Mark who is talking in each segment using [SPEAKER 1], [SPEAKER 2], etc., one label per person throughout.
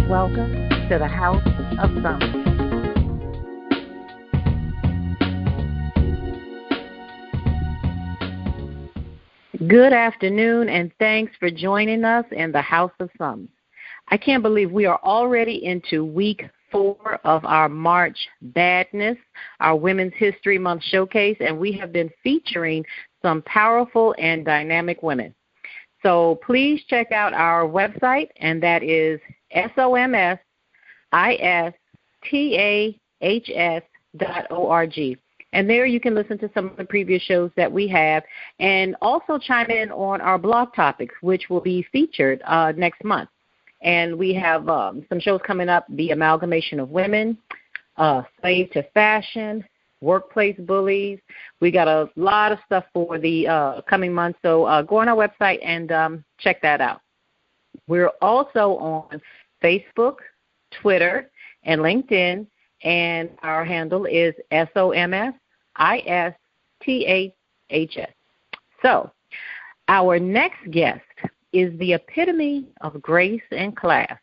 [SPEAKER 1] Welcome to the House of Sums. Good afternoon, and thanks for joining us in the House of Sums. I can't believe we are already into week 4 of our March Badness, our Women's History Month showcase, and we have been featuring some powerful and dynamic women. So please check out our website, and that is SOMSISTAHS.org. And there you can listen to some of the previous shows that we have and also chime in on our blog topics, which will be featured next month. And we have some shows coming up, the amalgamation of women, slave to fashion, workplace bullies. We got a lot of stuff for the coming month, so go on our website and check that out. We're also on Facebook, Twitter, and LinkedIn, and our handle is SOMSISTAHS. So our next guest is the epitome of grace and class,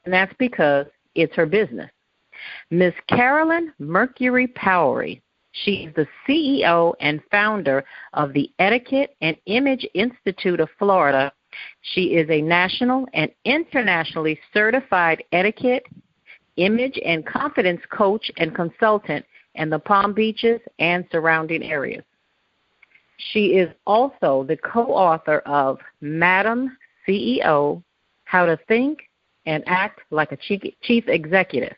[SPEAKER 1] and that's because it's her business. Miss Carolyn Mercury Powery. She's the CEO and founder of the Etiquette and Image Institute of Florida. She is a national and internationally certified etiquette, image, and confidence coach and consultant in the Palm Beaches and surrounding areas. She is also the co-author of Madam CEO, How to Think and Act Like a Chief Executive.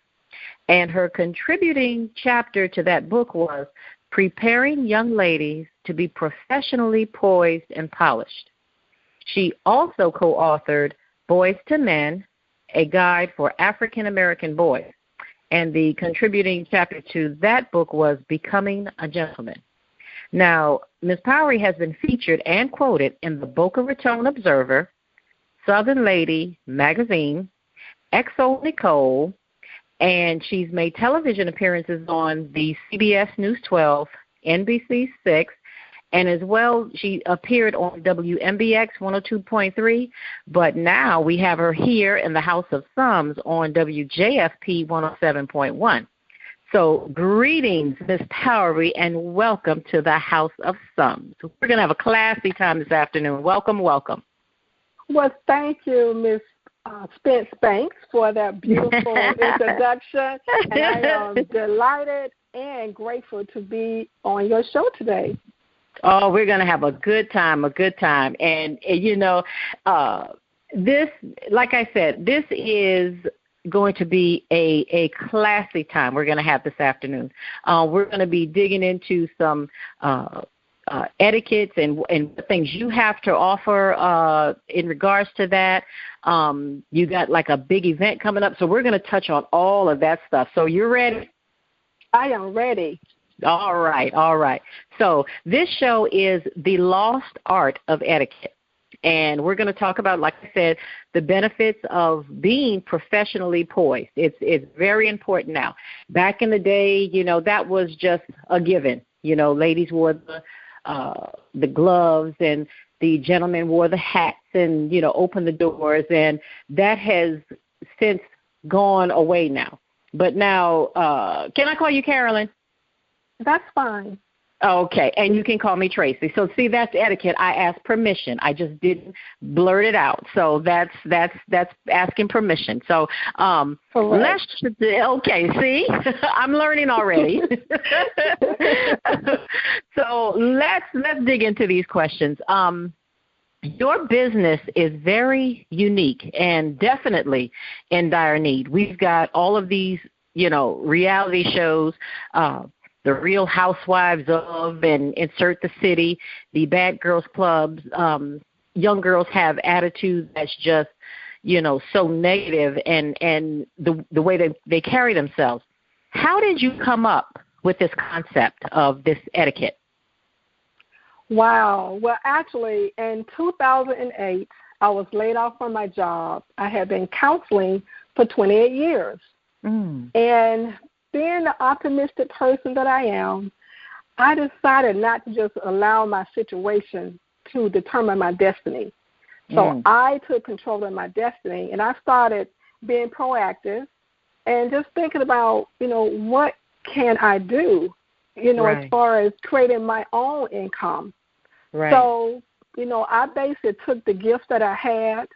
[SPEAKER 1] And her contributing chapter to that book was Preparing Young Ladies to be Professionally Poised and Polished. She also co-authored Boys to Men, a guide for African American boys. And the contributing chapter to that book was Becoming a Gentleman. Now, Ms. Powery has been featured and quoted in the Boca Raton Observer, Southern Lady Magazine, XO Nicole, and she's made television appearances on the CBS News 12, NBC 6, and as well she appeared on WMBX 102.3, but now we have her here in the House of Sums on WJFP 107.1. So greetings, Ms. Powery, and welcome to the House of Sums. We're going to have a classy time this afternoon. Welcome, welcome.
[SPEAKER 2] Well, thank you, Ms. Spence-Banks, for that beautiful introduction. And I am delighted and grateful to be on your show today.
[SPEAKER 1] Oh, we're going to have a good time, And you know, this, like I said, this is going to be a classy time we're going to have this afternoon. We're going to be digging into some etiquettes and things you have to offer in regards to that. You got like a big event coming up, so we're going to touch on all of that stuff. So you're ready?
[SPEAKER 2] I am ready.
[SPEAKER 1] All right. So this show is the Lost Art of Etiquette. And we're going to talk about, like I said, the benefits of being professionally poised. It's very important now. Back in the day, you know, that was just a given. You know, ladies wore the gloves and the gentlemen wore the hats and, you know, opened the doors. And that has since gone away now. But now, can I call you Carolyn?
[SPEAKER 2] That's fine.
[SPEAKER 1] Okay, and you can call me Tracey. So see, that's etiquette. I asked permission. I just didn't blurt it out. So that's asking permission. So okay, see, I'm learning already. So let's dig into these questions. Your business is very unique and definitely in dire need. We've got all of these, you know, reality shows. The Real Housewives of, and Insert the City, the Bad Girls Clubs. Young girls have attitudes that's just, you know, so negative, and the way they carry themselves. How did you come up with this concept of this etiquette?
[SPEAKER 2] Wow. Well, actually, in 2008, I was laid off from my job. I had been counseling for 28 years. And being the optimistic person that I am, I decided not to just allow my situation to determine my destiny. So I took control of my destiny, and I started being proactive and just thinking about, what can I do,
[SPEAKER 1] right.
[SPEAKER 2] as far as creating my own income.
[SPEAKER 1] Right.
[SPEAKER 2] So, I basically took the gifts that I had,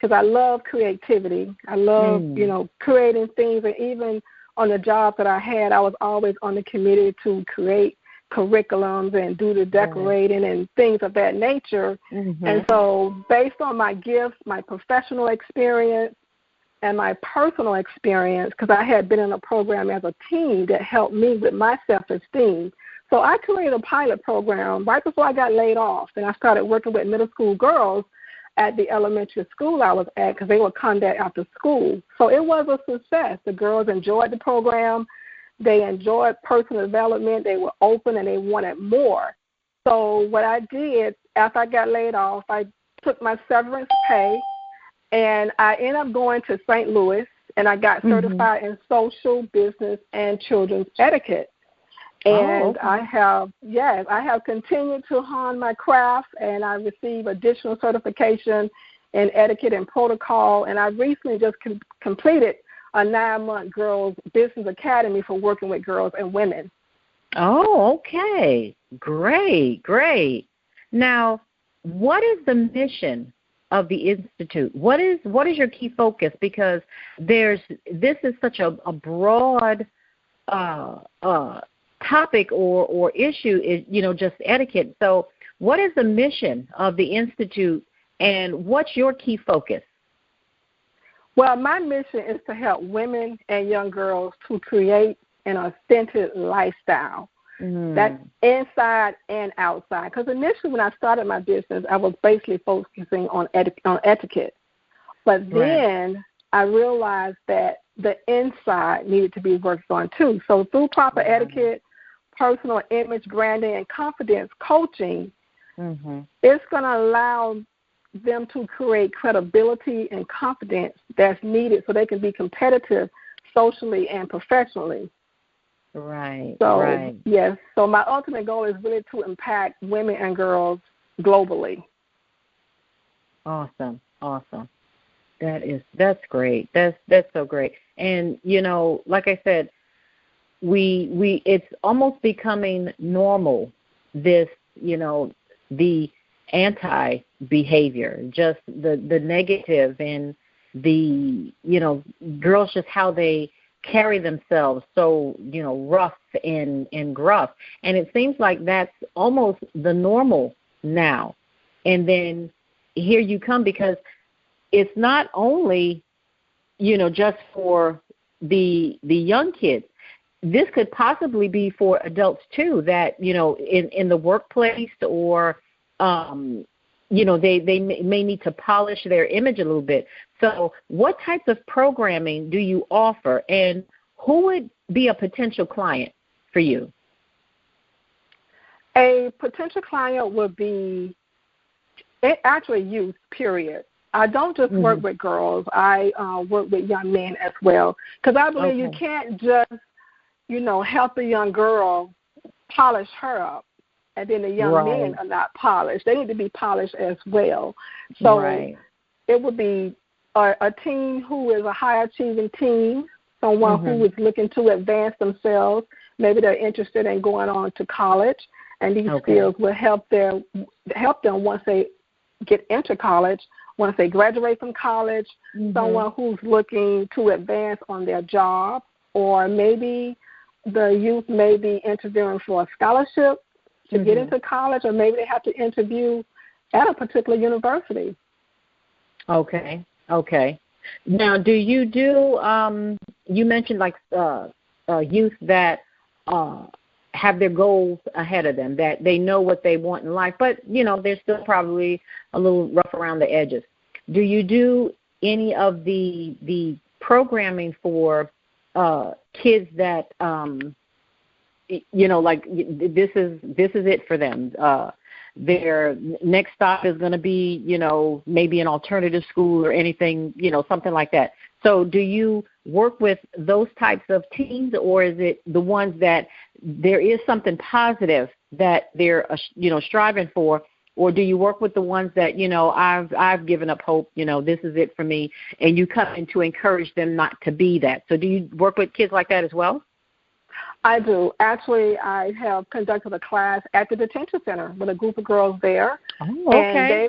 [SPEAKER 2] because I love creativity. I love, creating things. And even on the jobs that I had, I was always on the committee to create curriculums and do the decorating and things of that nature.
[SPEAKER 1] Mm-hmm.
[SPEAKER 2] And so based on my gifts, my professional experience, and my personal experience, because I had been in a program as a teen that helped me with my self-esteem. So I created a pilot program right before I got laid off, and I started working with middle school girls at the elementary school I was at, because they would come there after school. So it was a success. The girls enjoyed the program. They enjoyed personal development. They were open, and they wanted more. So what I did after I got laid off, I took my severance pay, and I ended up going to St. Louis, and I got certified in social, business, and children's etiquette. And I have continued to hone my craft, and I received additional certification in etiquette and protocol. And I recently just completed a 9-month girls business academy for working with girls and women.
[SPEAKER 1] Oh, okay. Great. Now, what is the mission of the Institute? What is your key focus? Because this is such a broad topic or issue, is just etiquette. So what is the mission of the Institute, and what's your key focus?
[SPEAKER 2] Well, my mission is to help women and young girls to create an authentic lifestyle. That's inside and outside. Because initially when I started my business, I was basically focusing on etiquette. But then I realized that the inside needed to be worked on too. So through proper etiquette, personal image branding, and confidence coaching, it's going to allow them to create credibility and confidence that's needed so they can be competitive socially and professionally.
[SPEAKER 1] Right.
[SPEAKER 2] Yes. So my ultimate goal is really to impact women and girls globally.
[SPEAKER 1] Awesome. That's great. That's so great. And like I said, we it's almost becoming normal, this, the anti-behavior, just the negative, and the, girls, just how they carry themselves, so, rough and gruff. And it seems like that's almost the normal now. And then here you come, because it's not only, just for the young kids. This could possibly be for adults too, that, in the workplace, or, they may need to polish their image a little bit. So what types of programming do you offer, and who would be a potential client for you?
[SPEAKER 2] A potential client would be actually youth, period. I don't just work with girls. I work with young men as well, because I believe you can't just, help a young girl polish her up, and then the young men are not polished. They need to be polished as well. So it would be a teen who is a high-achieving teen, someone who is looking to advance themselves. Maybe they're interested in going on to college, and these skills will help them once they get into college, once they graduate from college, someone who's looking to advance on their job, or maybe the youth may be interviewing for a scholarship to get into college, or maybe they have to interview at a particular university.
[SPEAKER 1] Okay. Now, do you do, you mentioned like youth that have their goals ahead of them, that they know what they want in life, but, they're still probably a little rough around the edges. Do you do any of the programming for kids that, like this is it for them? Their next stop is going to be, maybe an alternative school or anything, something like that. So do you work with those types of teens, or is it the ones that there is something positive that they're, striving for, or do you work with the ones that, I've given up hope, this is it for me, and you come in to encourage them not to be that? So do you work with kids like that as well?
[SPEAKER 2] I do. Actually, I have conducted a class at the detention center with a group of girls there.
[SPEAKER 1] Oh, okay.
[SPEAKER 2] And they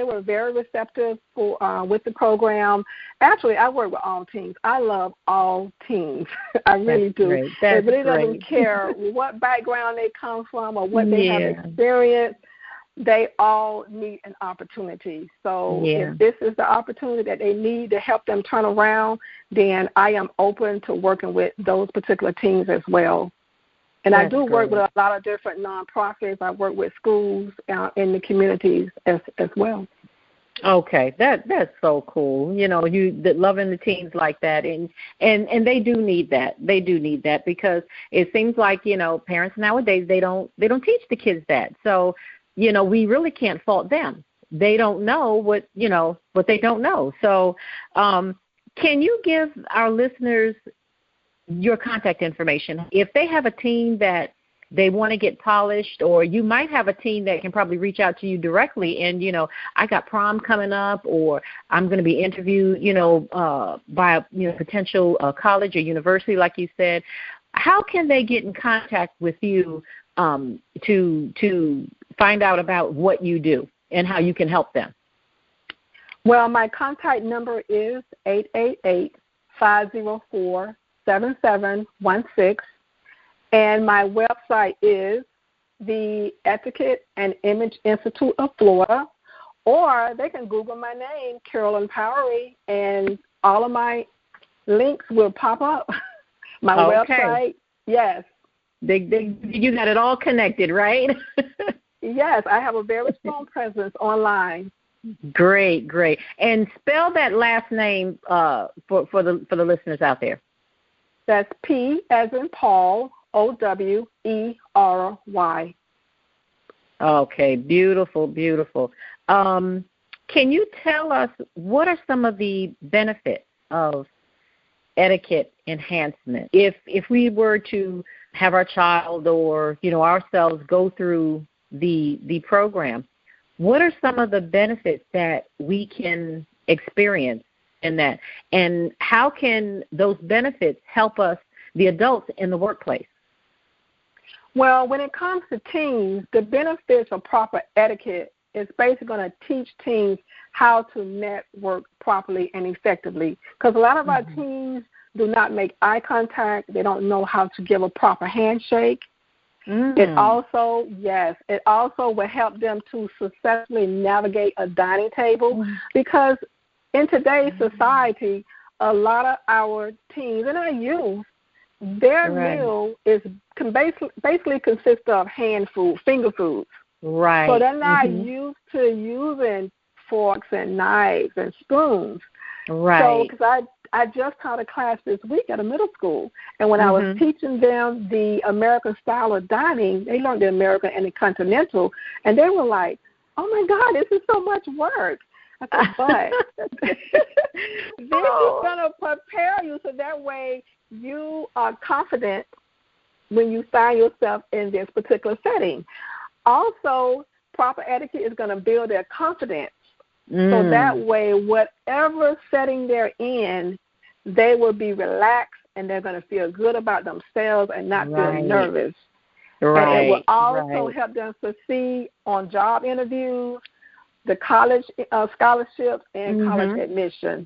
[SPEAKER 2] were very receptive with the program. Actually, I work with all teens. I love all teens. I really do.
[SPEAKER 1] Great.
[SPEAKER 2] It really doesn't care what background they come from or what they have experienced. They all need an opportunity. So if this is the opportunity that they need to help them turn around, then I am open to working with those particular teams as well. And I do work with a lot of different nonprofits. I work with schools in the communities as well.
[SPEAKER 1] Okay, that's so cool. Loving the teens like that, and they do need that. They do need that because it seems like parents nowadays they don't teach the kids that. So we really can't fault them. They don't know what they don't know. So can you give our listeners your contact information? If they have a teen that they want to get polished, or you might have a teen that can probably reach out to you directly and, I got prom coming up, or I'm going to be interviewed, by a potential college or university, like you said. How can they get in contact with you to find out about what you do and how you can help them?
[SPEAKER 2] Well, my contact number is 888-504-7716, and my website is the Etiquette and Image Institute of Florida, or they can Google my name, Carolyn Powery, and all of my links will pop up. My website, yes.
[SPEAKER 1] You got it all connected, right?
[SPEAKER 2] Yes, I have a very strong presence online.
[SPEAKER 1] Great. And spell that last name for the listeners out there.
[SPEAKER 2] That's P as in Paul, Owery.
[SPEAKER 1] Okay, beautiful. Can you tell us what are some of the benefits of etiquette enhancement? If we were to have our child or ourselves go through the program, what are some of the benefits that we can experience in that, and how can those benefits help us, the adults, in the workplace?
[SPEAKER 2] Well, when it comes to teens, the benefits of proper etiquette is basically going to teach teens how to network properly and effectively, because a lot of our teens do not make eye contact. They don't know how to give a proper handshake. It also will help them to successfully navigate a dining table, because in today's society, a lot of our teens and our youth, their meal can basically consist of hand food, finger foods.
[SPEAKER 1] Right.
[SPEAKER 2] So they're not used to using forks and knives and spoons.
[SPEAKER 1] Right.
[SPEAKER 2] So, because I just taught a class this week at a middle school, and when I was teaching them the American style of dining, they learned the American and the continental, and they were like, "Oh my God, this is so much work." I said, "But this is going to prepare you so that way you are confident when you find yourself in this particular setting." Also, proper etiquette is going to build their confidence. So that way, whatever setting they're in, they will be relaxed and they're going to feel good about themselves and not feel nervous.
[SPEAKER 1] Right.
[SPEAKER 2] And it will also help them succeed on job interviews, the college scholarships, and college admission.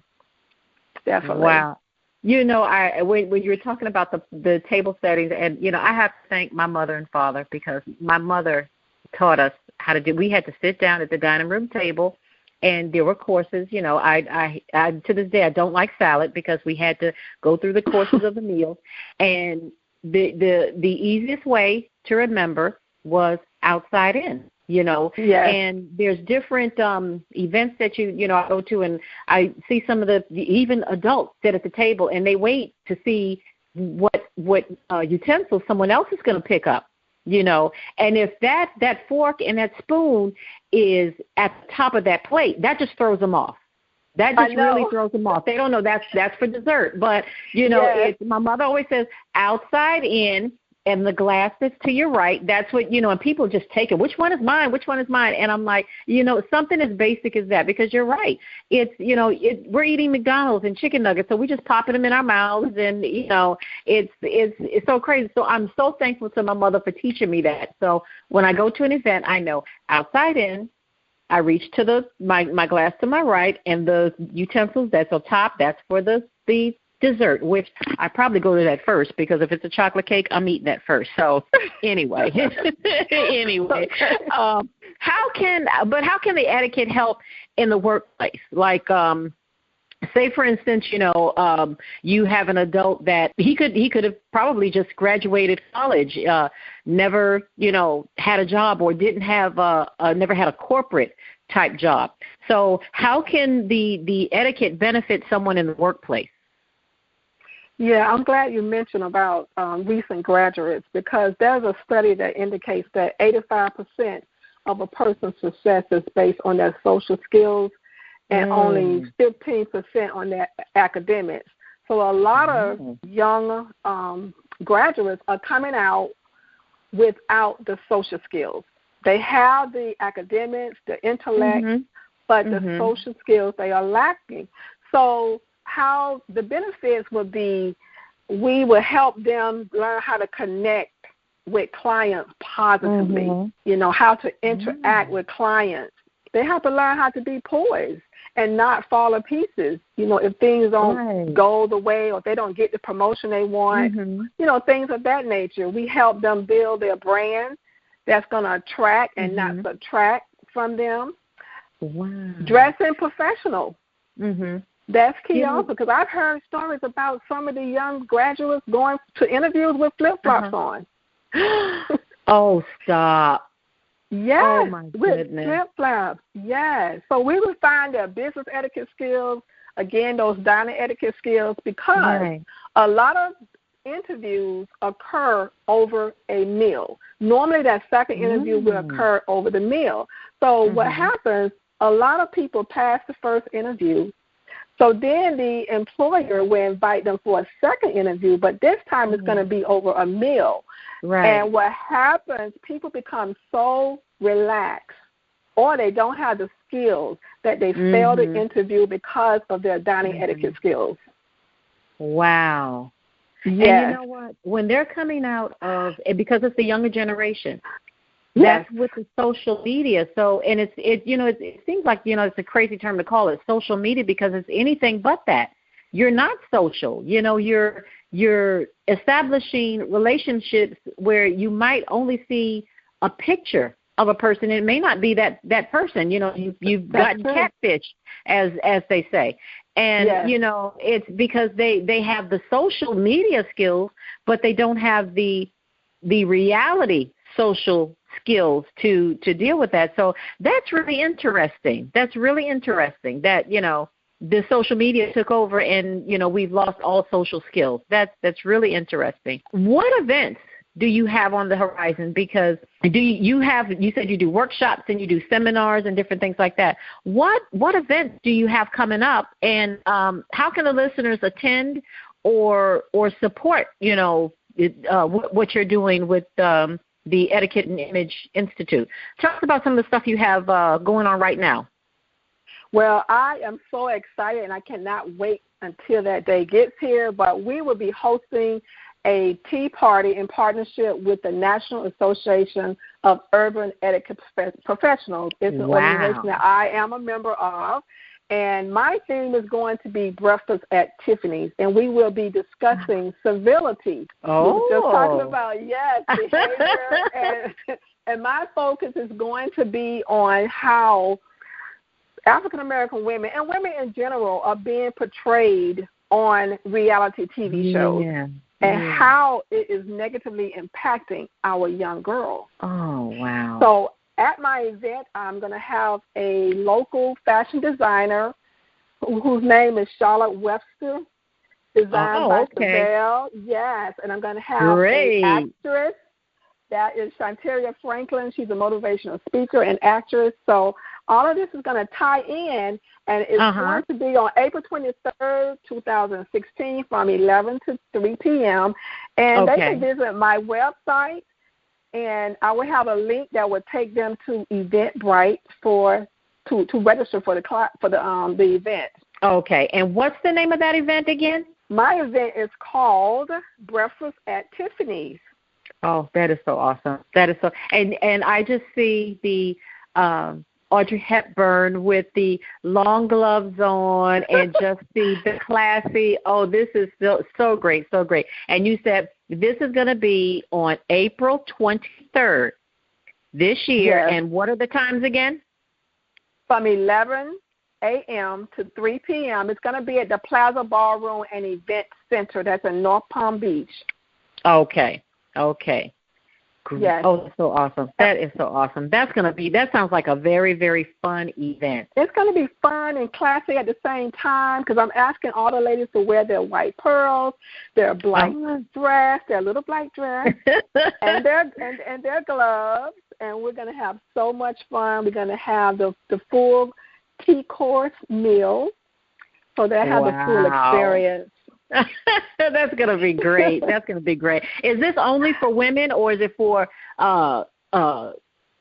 [SPEAKER 2] Definitely.
[SPEAKER 1] Wow. When you were talking about the table settings, and, I have to thank my mother and father, because my mother taught us how to do. We had to sit down at the dining room table, and there were courses. I to this day I don't like salad, because we had to go through the courses of the meal. And the easiest way to remember was outside in. And there's different events that I go to, and I see some of the even adults sit at the table and they wait to see what utensils someone else is going to pick up. And if that fork and that spoon is at the top of that plate, that just throws them off. That just really throws them off. They don't know that's for dessert. But, my mother always says outside in, and the glass that's to your right, that's what, and people just take it. Which one is mine? Which one is mine? And I'm like, something as basic as that, because you're right. It's, we're eating McDonald's and chicken nuggets, so we just popping them in our mouths, and, it's so crazy. So I'm so thankful to my mother for teaching me that. So when I go to an event, I know outside in, I reach to my glass to my right, and the utensils that's on top, that's for the dessert, which I probably go to that first, because if it's a chocolate cake, I'm eating that first. So anyway, how can the etiquette help in the workplace? Like, say for instance, you have an adult that he could have probably just graduated college, never, had a job, or didn't have never had a corporate type job. So how can the etiquette benefit someone in the workplace?
[SPEAKER 2] Yeah, I'm glad you mentioned about recent graduates, because there's a study that indicates that 85% of a person's success is based on their social skills, and only 15% on their academics. So a lot of young graduates are coming out without the social skills. They have the academics, the intellect, but the social skills they are lacking. So how the benefits would be, we will help them learn how to connect with clients positively, how to interact with clients. They have to learn how to be poised and not fall to pieces, if things don't go the way, or if they don't get the promotion they want, things of that nature. We help them build their brand that's going to attract and not subtract from them.
[SPEAKER 1] Wow.
[SPEAKER 2] Dressing professional. That's key also, because I've heard stories about some of the young graduates going to interviews with flip-flops on.
[SPEAKER 1] Oh, stop.
[SPEAKER 2] Yes,
[SPEAKER 1] oh my
[SPEAKER 2] with flip-flops, yes. So we would find their business etiquette skills, again, those dining etiquette skills, because a lot of interviews occur over a meal. Normally that second interview will occur over the meal. So what happens, a lot of people pass the first interview, so then the employer will invite them for a second interview, but this time it's going to be over a meal. And what happens, people become so relaxed, or they don't have the skills that they fail to interview because of their dining etiquette skills.
[SPEAKER 1] Wow.
[SPEAKER 2] Yes.
[SPEAKER 1] And you know what? When they're coming out of, because it's the younger generation, that's with the social media. So, and it seems like, it's a crazy term to call it social media, because it's anything but that. You're not social. You're establishing relationships where you might only see a picture of a person. It may not be that person. You've gotten catfish, as they say. And, it's because they have the social media skills, but they don't have the reality social skills to deal with that. So that's really interesting. That's really interesting that, the social media took over, and, we've lost all social skills. That's really interesting. What events do you have on the horizon? Because you said you do workshops and you do seminars and different things like that. What events do you have coming up, and how can the listeners attend or support, what you're doing with the Etiquette and Image Institute? Tell us about some of the stuff you have going on right now.
[SPEAKER 2] Well, I am so excited, and I cannot wait until that day gets here, but we will be hosting a tea party in partnership with the National Association of Urban Etiquette Professionals. It's an organization that I am a member of, and my theme is going to be Breakfast at Tiffany's, and we will be discussing civility.
[SPEAKER 1] Oh.
[SPEAKER 2] We were just talking about, behavior, and my focus is going to be on how African-American women, and women in general, are being portrayed on reality TV shows, and how it is negatively impacting our young girls.
[SPEAKER 1] Oh, wow.
[SPEAKER 2] So at my event, I'm going to have a local fashion designer whose name is Charlotte Webster, designed by Savelle. Yes, and I'm going to have an actress. That is Shantaria Franklin. She's a motivational speaker and actress. So all of this is going to tie in, And it's going to be on April 23rd, 2016 from 11 to 3 p.m. And they can visit my website, and I will have a link that will take them to Eventbrite to register for the event.
[SPEAKER 1] Okay. And what's the name of that event again?
[SPEAKER 2] My event is called Breakfast at Tiffany's.
[SPEAKER 1] Oh, that is so awesome. That is so, and I just see the Audrey Hepburn with the long gloves on and just the classy. Oh, this is so great, so great. And you said this is going to be on April 23rd this year. Yes. And what are the times again?
[SPEAKER 2] From 11 a.m. to 3 p.m. It's going to be at the Plaza Ballroom and Event Center. That's in North Palm Beach.
[SPEAKER 1] Okay.
[SPEAKER 2] Yes.
[SPEAKER 1] Oh, that's so awesome. That is so awesome. That sounds like a very, very fun event.
[SPEAKER 2] It's going to be fun and classy at the same time because I'm asking all the ladies to wear their white pearls, their black dress, their little black dress, and their gloves. And we're going to have so much fun. We're going to have the full tea course meal, so they have the full experience.
[SPEAKER 1] That's going to be great. That's going to be great. Is this only for women, or is it for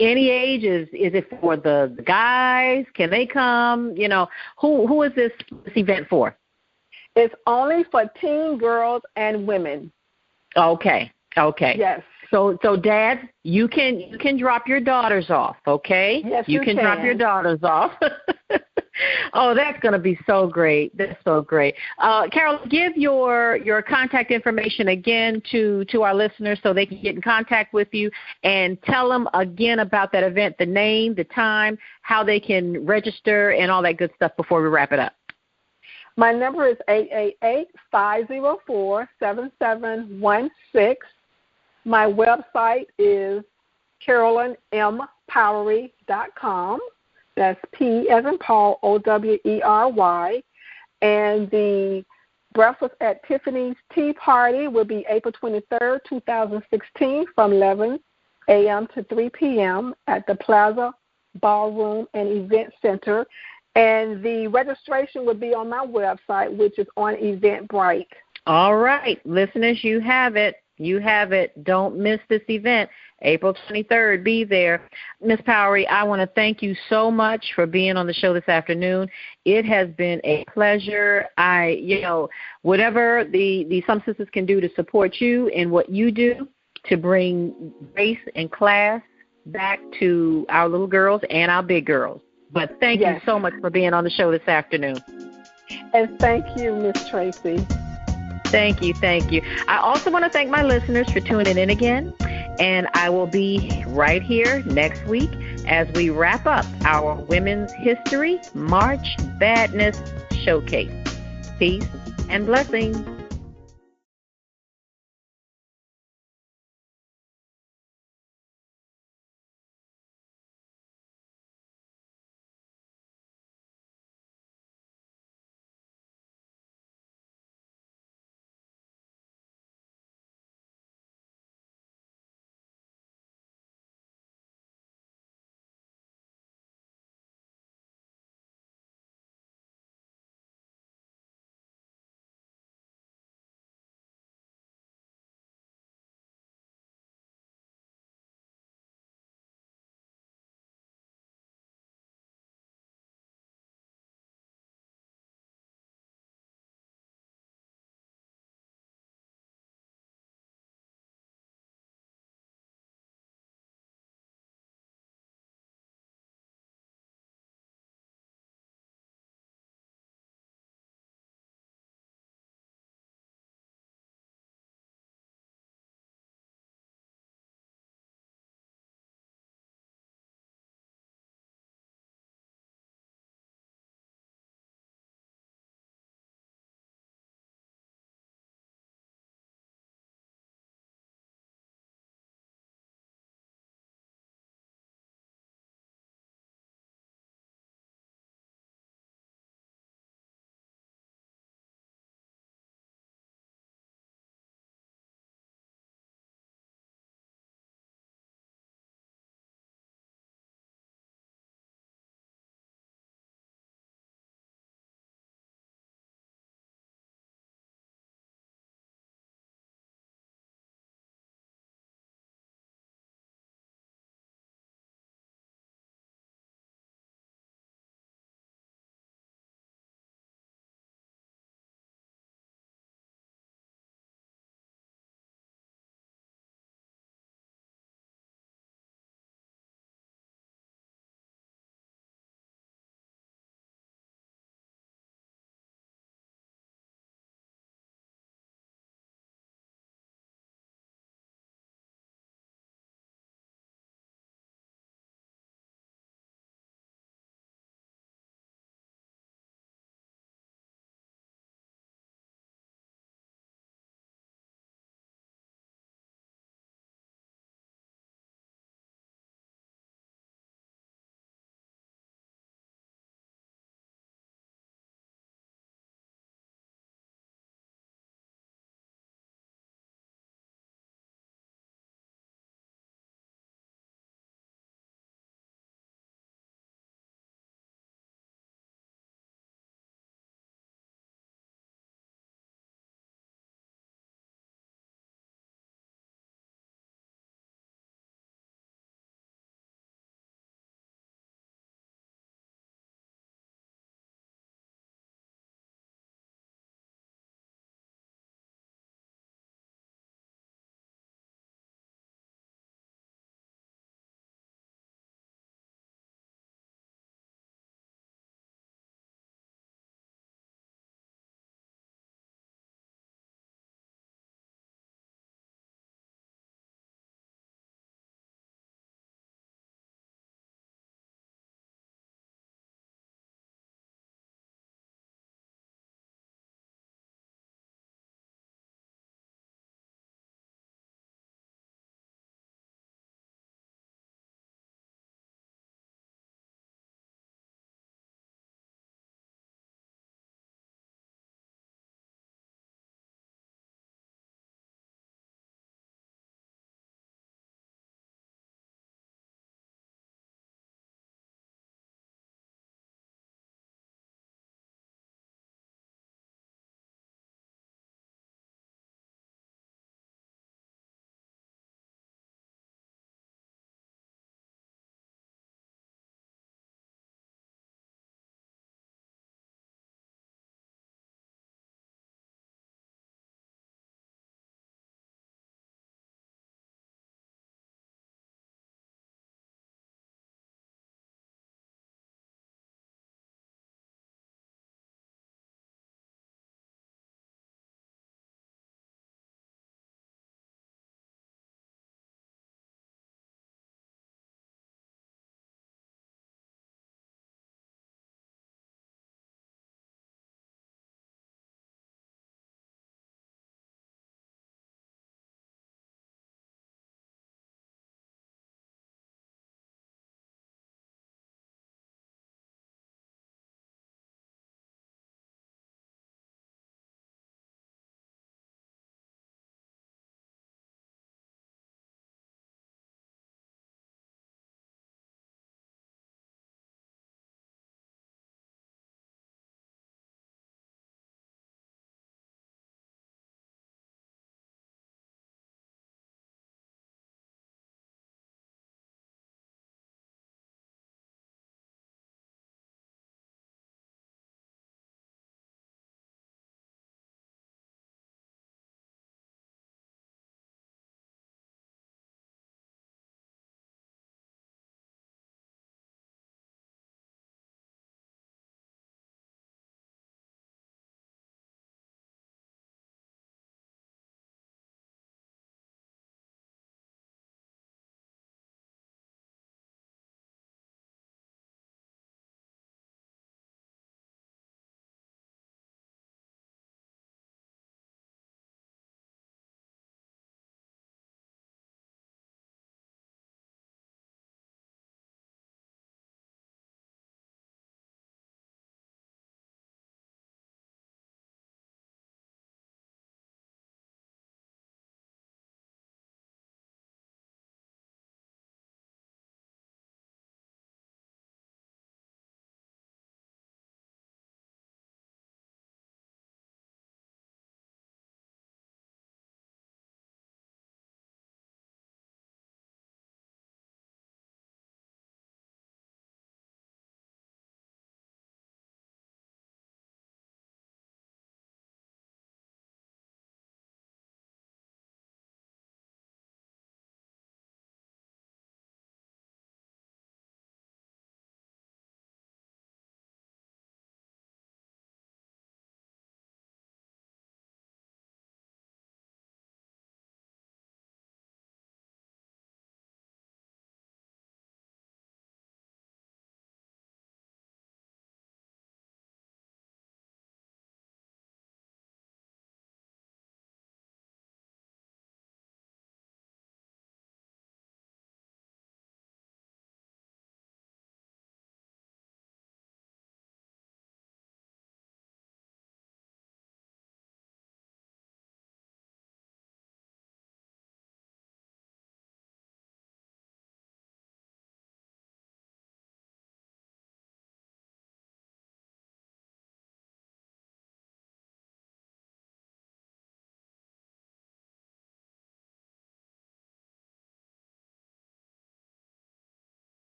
[SPEAKER 1] any age? Is it for the guys? Can they come? You know, who is this event for?
[SPEAKER 2] It's only for teen girls and women.
[SPEAKER 1] Okay.
[SPEAKER 2] Yes.
[SPEAKER 1] So dads, you can drop your daughters off, okay?
[SPEAKER 2] Yes,
[SPEAKER 1] you can drop your daughters off. Oh, that's going to be so great. That's so great. Carol, give your contact information again to our listeners so they can get in contact with you, and tell them again about that event, the name, the time, how they can register, and all that good stuff before we wrap it up.
[SPEAKER 2] My number is 888-504-7716. My website is CarolynMPowery.com. That's P as in Paul, OWERY. And the Breakfast at Tiffany's Tea Party will be April 23rd, 2016 from 11 a.m. to 3 p.m. at the Plaza Ballroom and Event Center. And the registration will be on my website, which is on Eventbrite.
[SPEAKER 1] All right. Listeners, you have it. Don't miss this event, April 23rd. Be there. Ms. Powery, I want to thank you so much for being on the show this afternoon. It has been a pleasure. Whatever the Some Sisters can do to support you and what you do to bring grace and class back to our little girls and our big girls. But thank you so much for being on the show this afternoon.
[SPEAKER 2] And thank you, Miss Tracey.
[SPEAKER 1] Thank you. I also want to thank my listeners for tuning in again, and I will be right here next week as we wrap up our Women's History March Badness Showcase. Peace and blessings.